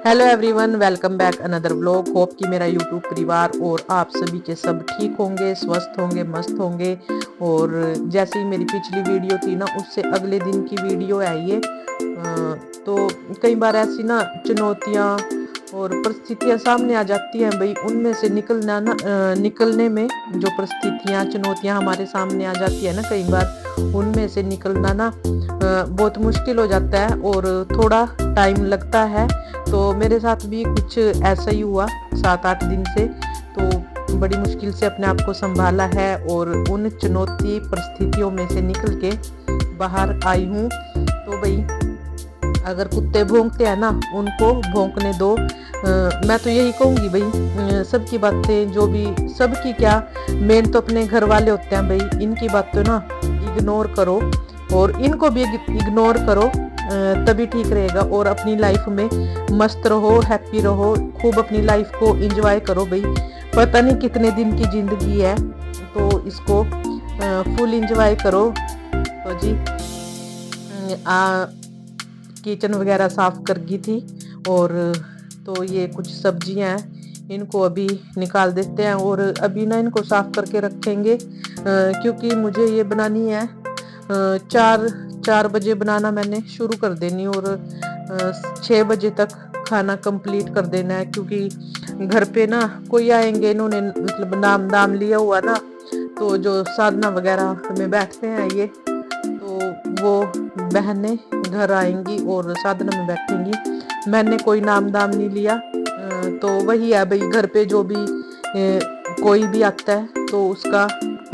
Hello everyone, welcome back another vlog. Hope कि मेरा YouTube परिवार और आप सभी के सब ठीक होंगे, स्वस्थ होंगे, मस्त होंगे। और जैसे ही मेरी पिछली वीडियो थी ना, उससे अगले दिन की वीडियो है ये। तो कई बार ऐसी ना चुनौतियाँ और परिस्थितियाँ सामने आ जाती हैं भाई, उनमें से निकलने में जो परिस्थितियाँ चुनौतियाँ हमारे सामने आ जाती है ना, कई बार उनमें से निकलना ना बहुत मुश्किल हो जाता है और थोड़ा टाइम लगता है। तो मेरे साथ भी कुछ ऐसा ही हुआ 7-8 दिन से। तो बड़ी मुश्किल से अपने आप को संभाला है और उन चुनौती परिस्थितियों में से निकल के बाहर आई हूँ। तो भाई, अगर कुत्ते भौंकते हैं ना, उनको भौंकने दो। मैं तो यही कहूँगी भाई, सबकी बातें जो भी, सबकी क्या, मेन तो अपने घर वाले होते हैं भाई, इनकी बात तो ना इग्नोर करो और इनको भी इग्नोर करो, तभी ठीक रहेगा। और अपनी लाइफ में मस्त रहो, हैप्पी रहो, खूब अपनी लाइफ को एंजॉय करो भाई। पता नहीं कितने दिन की ज़िंदगी है, तो इसको फुल एंजॉय करो। तो जी, किचन वगैरह साफ़ कर गई थी और तो ये कुछ सब्जियां हैं, इनको अभी निकाल देते हैं और अभी ना इनको साफ़ करके रखेंगे, क्योंकि मुझे ये बनानी है 4 बजे बनाना मैंने शुरू कर देनी और 6 बजे तक खाना कंप्लीट कर देना है। क्योंकि घर पे ना कोई आएंगे, इन्होंने मतलब नाम दाम लिया हुआ ना, तो जो साधना वगैरह में बैठते हैं ये, तो वो बहनें घर आएंगी और साधना में बैठेंगी। मैंने कोई नाम दाम नहीं लिया, तो वही है भाई, घर पे जो भी कोई भी आता है तो उसका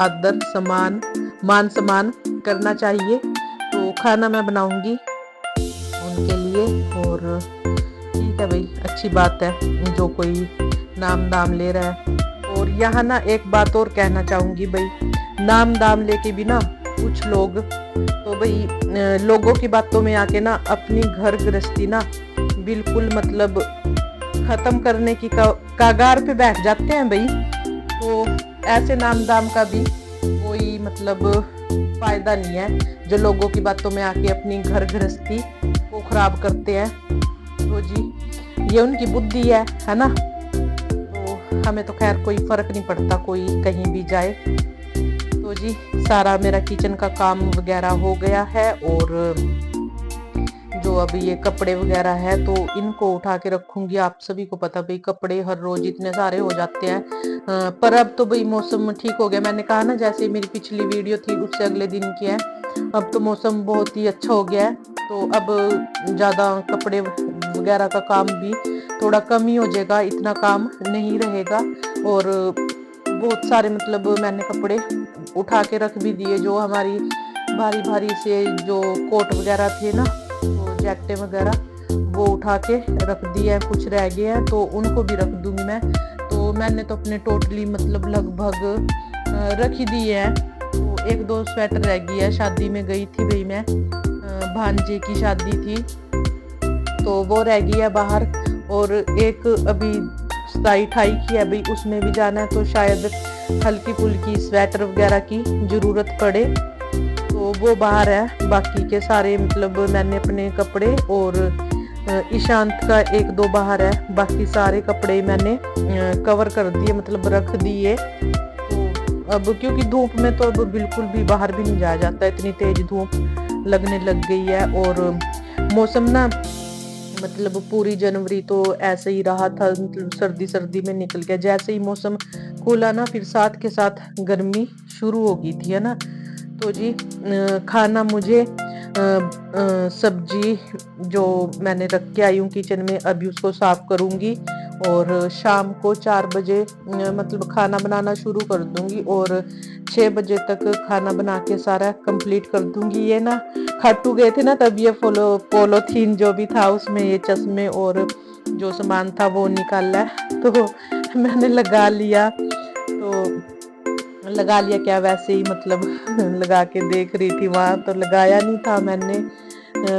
आदर सम्मान, मान सम्मान करना चाहिए। तो खाना मैं बनाऊंगी उनके लिए और ठीक है भाई, अच्छी बात है जो कोई नाम दाम ले रहा है। और यहाँ ना एक बात और कहना चाहूँगी भाई, नाम दाम लेके भी ना कुछ लोग तो भाई लोगों की बातों में आके ना अपनी घर गृहस्थी ना बिल्कुल मतलब ख़त्म करने की कगार पे बैठ जाते हैं भाई। तो ऐसे नाम दाम का भी कोई मतलब फ़ायदा नहीं है, जो लोगों की बातों में आके अपनी घर गृहस्थी को ख़राब करते हैं। तो जी, ये उनकी बुद्धि है ना। तो हमें तो खैर कोई फ़र्क नहीं पड़ता, कोई कहीं भी जाए। तो जी, सारा मेरा किचन का काम वगैरह हो गया है और जो अभी ये कपड़े वगैरह है तो इनको उठा के रखूंगी। आप सभी को पता भाई, कपड़े हर रोज इतने सारे हो जाते हैं। पर अब तो भाई मौसम ठीक हो गया। मैंने कहा ना, जैसे मेरी पिछली वीडियो थी उससे अगले दिन की है, अब तो मौसम बहुत ही अच्छा हो गया है। तो अब ज़्यादा कपड़े वगैरह का काम भी थोड़ा कम ही हो जाएगा, इतना काम नहीं रहेगा। और बहुत सारे मतलब मैंने कपड़े उठा के रख भी दिए, जो हमारी भारी भारी से जो कोट वगैरह थे ना, तो जैकेटें वगैरह वो उठा के रख दिए हैं। कुछ रह गए हैं तो उनको भी रख दूंगी मैं। तो मैंने तो अपने टोटली मतलब लगभग रख ही दिए हैं। तो 1-2 स्वेटर रह गई है। शादी में गई थी भाई मैं, भांजे की शादी थी, तो वो रह गई है बाहर। और एक अभी 27-28 की है भाई, उसमें भी जाना है, तो शायद हल्की फुल्की स्वेटर वगैरह की ज़रूरत पड़े, तो वो बाहर है। बाकी के सारे मतलब मैंने अपने कपड़े और ईशांत का 1-2 बाहर है, बाकी सारे कपड़े मैंने कवर कर दिए, मतलब रख दिए। तो अब क्योंकि धूप में तो अब बिल्कुल भी बाहर भी नहीं जाया जाता, इतनी तेज धूप लगने लग गई है। और मौसम ना मतलब पूरी जनवरी तो ऐसे ही रहा था, मतलब सर्दी में निकल गया। जैसे ही मौसम खुला ना, फिर साथ के साथ गर्मी शुरू हो गई थी, है ना। तो जी, खाना मुझे सब्जी जो मैंने रख के आई हूँ किचन में, अभी उसको साफ करूँगी और शाम को 4 बजे मतलब खाना बनाना शुरू कर दूँगी और 6 बजे तक खाना बना के सारा कंप्लीट कर दूँगी। ये ना खाटू गए थे ना, तब ये पोलोथीन जो भी था उसमें ये चश्मे और जो सामान था वो निकाला है, तो मैंने लगा लिया। तो लगा लिया क्या, वैसे ही मतलब लगा के देख रही थी वहाँ, तो लगाया नहीं था मैंने।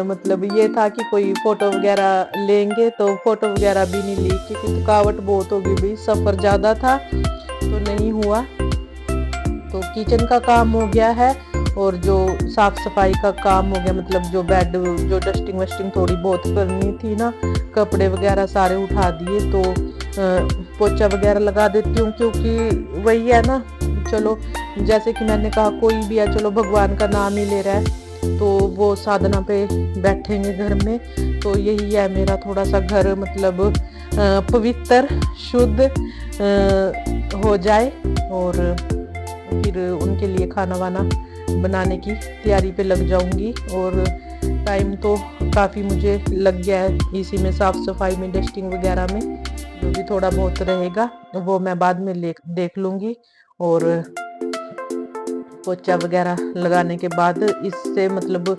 मतलब ये था कि कोई फ़ोटो वगैरह लेंगे, तो फ़ोटो वगैरह भी नहीं ली क्योंकि थकावट बहुत हो गई भाई, सफ़र ज़्यादा था तो नहीं हुआ। तो किचन का काम हो गया है और जो साफ सफाई का काम हो गया, मतलब जो बेड जो डस्टिंग वस्टिंग थोड़ी बहुत करनी थी ना, कपड़े वगैरह सारे उठा दिए, तो पोछा वगैरह लगा देती हूँ, क्योंकि वही है ना, चलो जैसे कि मैंने कहा कोई भी है, चलो भगवान का नाम ही ले रहा है, तो वो साधना पे बैठेंगे घर में, तो यही है मेरा थोड़ा सा घर मतलब पवित्र शुद्ध हो जाए, और फिर उनके लिए खाना वाना बनाने की तैयारी पे लग जाऊंगी। और टाइम तो काफ़ी मुझे लग गया है इसी में, साफ़ सफाई में, डस्टिंग वगैरह में, जो भी थोड़ा बहुत रहेगा वो मैं बाद में देख लूँगी। और पोछा वगैरह लगाने के बाद इससे मतलब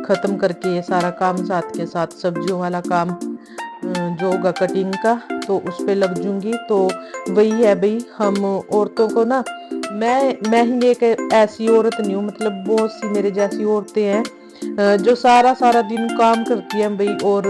ख़त्म करके ये सारा काम साथ के साथ सब्जियों वाला काम जो होगा कटिंग का, तो उस पे लग जूंगी। तो वही है भाई, हम औरतों को ना, मैं ही एक ऐसी औरत नहीं हूँ, मतलब बहुत सी मेरे जैसी औरतें हैं जो सारा सारा दिन काम करती हैं भाई, और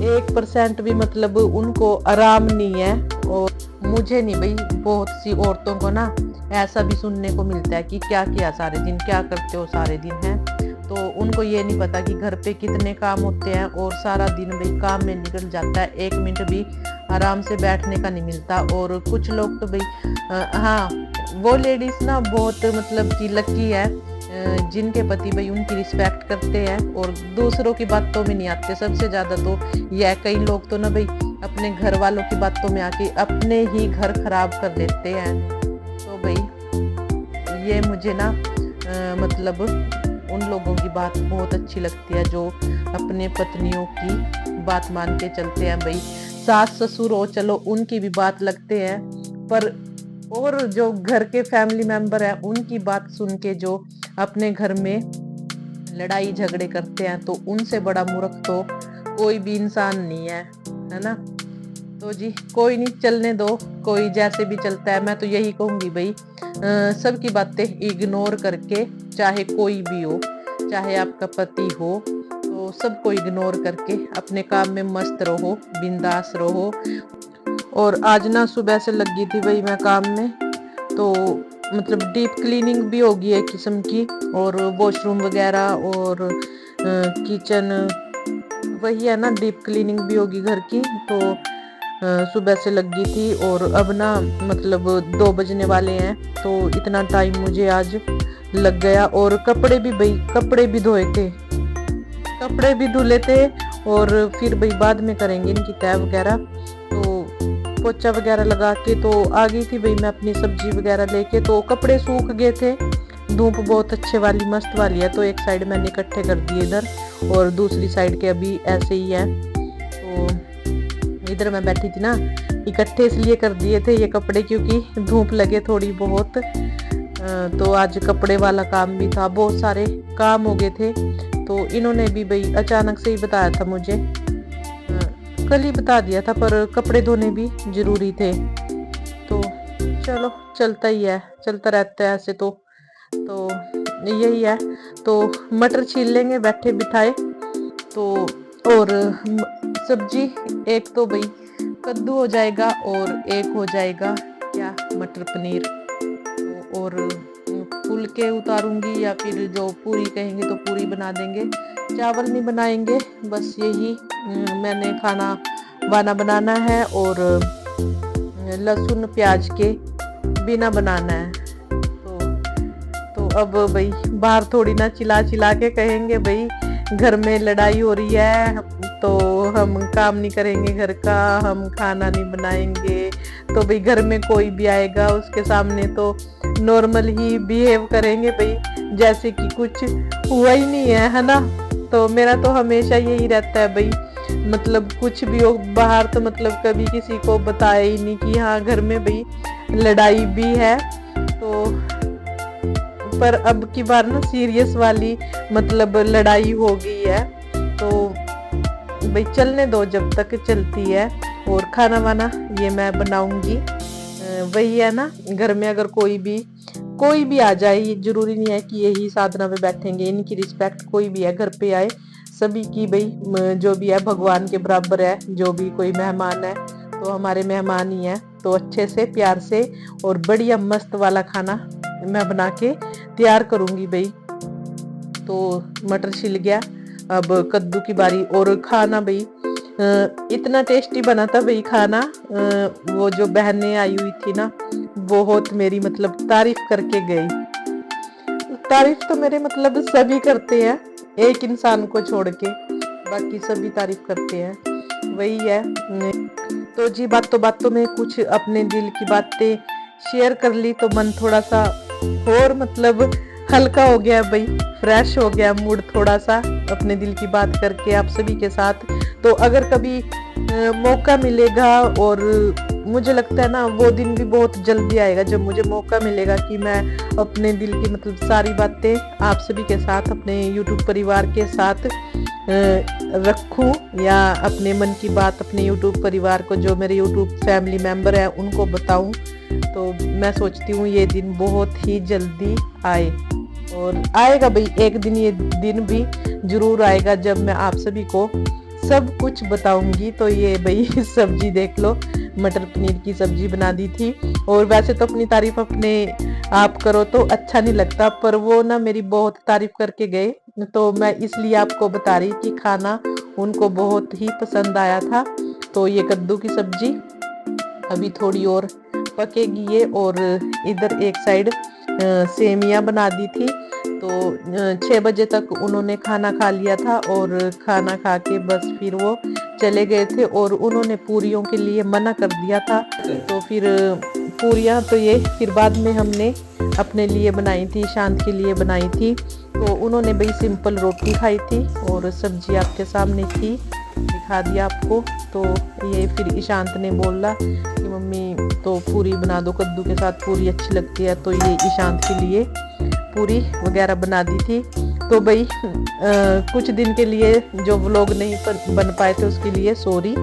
1% भी मतलब उनको आराम नहीं है। और मुझे नहीं भाई, बहुत सी औरतों को ना ऐसा भी सुनने को मिलता है कि क्या किया सारे दिन, क्या करते हो सारे दिन, है तो उनको ये नहीं पता कि घर पे कितने काम होते हैं, और सारा दिन भाई काम में निकल जाता है, 1 मिनट भी आराम से बैठने का नहीं मिलता। और कुछ लोग तो भाई हाँ, वो लेडीज ना बहुत मतलब कि लकी है जिनके पति भाई उनकी रिस्पेक्ट करते हैं और दूसरों की बातों में नहीं आते। सबसे ज्यादा तो यह कई लोग तो ना भाई अपने घर वालों की बातों में आके अपने ही घर खराब कर देते हैं। तो भाई ये मुझे ना मतलब उन लोगों की बात बहुत अच्छी लगती है जो अपने पत्नियों की बात मान के चलते हैं। भाई सास ससुर हो चलो उनकी भी बात लगते हैं, पर और जो घर के फैमिली मेंबर है उनकी बात सुन के जो अपने घर में लड़ाई झगड़े करते हैं, तो उनसे बड़ा मूर्ख तो कोई भी इंसान नहीं है ना। तो जी कोई नहीं, चलने दो, कोई जैसे भी चलता है। मैं तो यही कहूंगी भाई सबकी बातें इग्नोर करके, चाहे कोई भी हो, चाहे आपका पति हो, तो सबको इग्नोर करके अपने काम में मस्त रहो, बिंदास रहो। और आज ना सुबह से लगी थी भाई मैं काम में, तो मतलब डीप क्लीनिंग भी होगी एक किस्म की, और वॉशरूम वगैरह और किचन, वही है ना, डीप क्लीनिंग भी होगी घर की। तो सुबह से लगी थी, और अब ना मतलब 2 बजने वाले हैं, तो इतना टाइम मुझे आज लग गया। और कपड़े भी भाई, कपड़े भी धोए थे, कपड़े भी धुले थे, और फिर भाई बाद में करेंगे इनकी तय वगैरह। तो पोछा वगैरह लगा के तो आ गई थी भाई मैं अपनी सब्जी वगैरह लेके, तो कपड़े सूख गए थे, धूप बहुत अच्छे वाली मस्त वाली है, तो एक साइड मैंने इकट्ठे कर दिए इधर, और दूसरी साइड के अभी ऐसे ही है। तो इधर मैं बैठी थी ना, इकट्ठे इसलिए कर दिए थे ये कपड़े क्योंकि धूप लगे थोड़ी बहुत। तो आज कपड़े वाला काम भी था, बहुत सारे काम हो गए थे, तो इन्होंने भी भाई अचानक से ही बताया था मुझे, कल ही बता दिया था, पर कपड़े धोने भी जरूरी थे। तो चलो चलता ही है, चलता रहता है ऐसे तो यही है। तो मटर छील लेंगे बैठे बिठाए, तो और सब्जी एक तो भाई कद्दू हो जाएगा, और एक हो जाएगा क्या, मटर पनीर, और फुलके उतारूंगी, या फिर जो पूरी कहेंगे तो पूरी बना देंगे, चावल नहीं बनाएंगे। बस यही मैंने खाना वाना बनाना है, और लहसुन प्याज के बिना बनाना है। तो अब भाई बाहर थोड़ी ना चिल्ला चिल्ला के कहेंगे भाई घर में लड़ाई हो रही है, तो हम काम नहीं करेंगे घर का, हम खाना नहीं बनाएंगे। तो भाई घर में कोई भी आएगा उसके सामने तो नॉर्मल ही बिहेव करेंगे भाई, जैसे कि कुछ हुआ ही नहीं है ना। तो मेरा तो हमेशा यही रहता है भाई, मतलब कुछ भी हो बाहर तो मतलब कभी किसी को बताया ही नहीं कि हाँ घर में भाई लड़ाई भी है। तो पर अब की बार ना सीरियस वाली मतलब लड़ाई हो गई है, तो भाई चलने दो जब तक चलती है। और खाना वाना ये मैं बनाऊंगी, वही है ना, घर में अगर कोई भी आ जाए, ये जरूरी नहीं है कि यही साधना में बैठेंगे, इनकी रिस्पेक्ट कोई भी है घर पे आए सभी की भाई, जो भी है भगवान के बराबर है। जो भी कोई मेहमान है तो हमारे मेहमान ही है, तो अच्छे से प्यार से और बढ़िया मस्त वाला खाना मैं बना के तैयार करूंगी भाई। तो मटर छिल गया, अब कद्दू की बारी। और खाना भाई इतना टेस्टी बना था भाई खाना। वो जो बहनें आई हुई थी ना, बहुत मेरी मतलब तारीफ करके गई। तारीफ तो मेरे मतलब सभी करते हैं, एक इंसान को छोड़ के बाकी सभी तारीफ करते हैं, वही है। तो जी बातों में कुछ अपने दिल की बातें शेयर कर ली, तो मन थोड़ा सा और मतलब हल्का हो गया भाई, फ्रेश हो गया मूड थोड़ा सा अपने दिल की बात करके आप सभी के साथ। तो अगर कभी मौका मिलेगा, और मुझे लगता है ना वो दिन भी बहुत जल्दी आएगा जब मुझे मौका मिलेगा कि मैं अपने दिल की मतलब सारी बातें आप सभी के साथ, अपने YouTube परिवार के साथ रखूं, या अपने मन की बात अपने YouTube परिवार को, जो मेरे YouTube फैमिली मेंबर है, उनको बताऊं। तो मैं सोचती हूँ ये दिन बहुत ही जल्दी आए, और आएगा भाई एक दिन, ये दिन भी जरूर आएगा जब मैं आप सभी को सब कुछ बताऊंगी। तो ये भाई सब्जी देख लो, मटर पनीर की सब्जी बना दी थी। और वैसे तो अपनी तारीफ अपने आप करो तो अच्छा नहीं लगता, पर वो ना मेरी बहुत तारीफ करके गए, तो मैं इसलिए आपको बता रही कि खाना उनको बहुत ही पसंद आया था। तो ये कद्दू की सब्जी अभी थोड़ी और पकेगी ये। और इधर एक साइड सेमियां बना दी थी। तो 6 बजे तक उन्होंने खाना खा लिया था, और खाना खा के बस फिर वो चले गए थे, और उन्होंने पूरियों के लिए मना कर दिया था। तो फिर पूरियां तो ये फिर बाद में हमने अपने लिए बनाई थी, ईशांत के लिए बनाई थी। तो उन्होंने भाई सिंपल रोटी खाई थी, और सब्जी आपके सामने थी, दिखा दिया आपको। तो ये फिर ईशांत ने बोला कि मम्मी तो पूरी बना दो, कद्दू के साथ पूरी अच्छी लगती है। तो ये ईशांत के लिए पूरी वगैरह बना दी थी। तो भाई कुछ दिन के लिए जो व्लॉग नहीं बन पाए थे उसके लिए सॉरी।